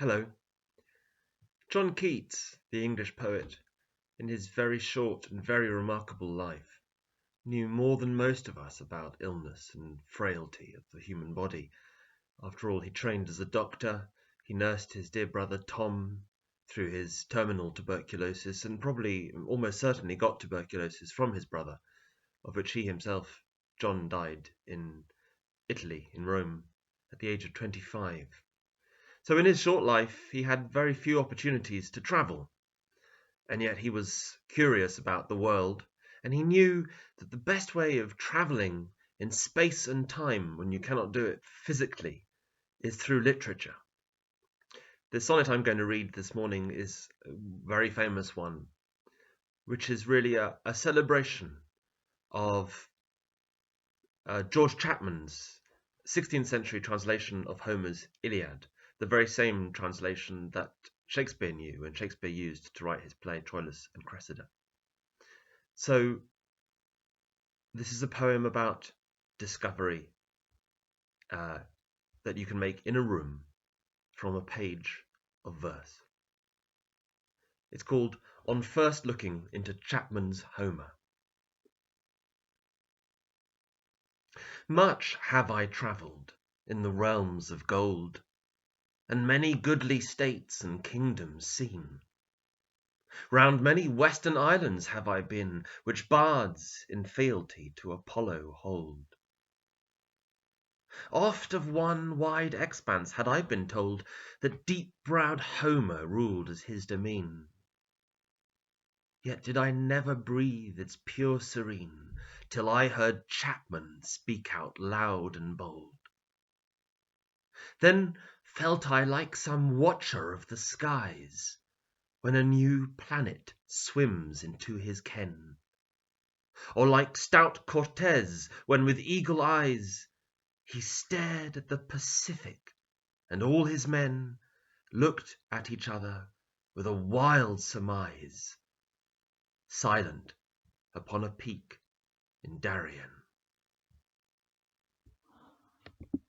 Hello. John Keats, the English poet, in his very short and very remarkable life, knew more than most of us about illness and frailty of the human body. After all, he trained as a doctor, he nursed his dear brother Tom through his terminal tuberculosis, and probably, almost certainly, got tuberculosis from his brother, of which he himself, John, died in Italy, in Rome, at the age of 25. So in his short life, he had very few opportunities to travel, and yet he was curious about the world, and he knew that the best way of traveling in space and time when you cannot do it physically is through literature. The sonnet I'm going to read this morning is a very famous one, which is really a celebration of George Chapman's 16th century translation of Homer's Iliad, the very same translation that Shakespeare knew and Shakespeare used to write his play Troilus and Cressida. So this is a poem about discovery that you can make in a room from a page of verse. It's called On First Looking into Chapman's Homer. Much have I travelled in the realms of gold, and many goodly states and kingdoms seen. Round many western islands have I been, which bards in fealty to Apollo hold. Oft of one wide expanse had I been told that deep-browed Homer ruled as his demesne. Yet did I never breathe its pure serene, till I heard Chapman speak out loud and bold. Then felt I like some watcher of the skies, when a new planet swims into his ken, or like stout Cortez, when with eagle eyes he stared at the Pacific, and all his men looked at each other with a wild surmise, silent upon a peak in Darien.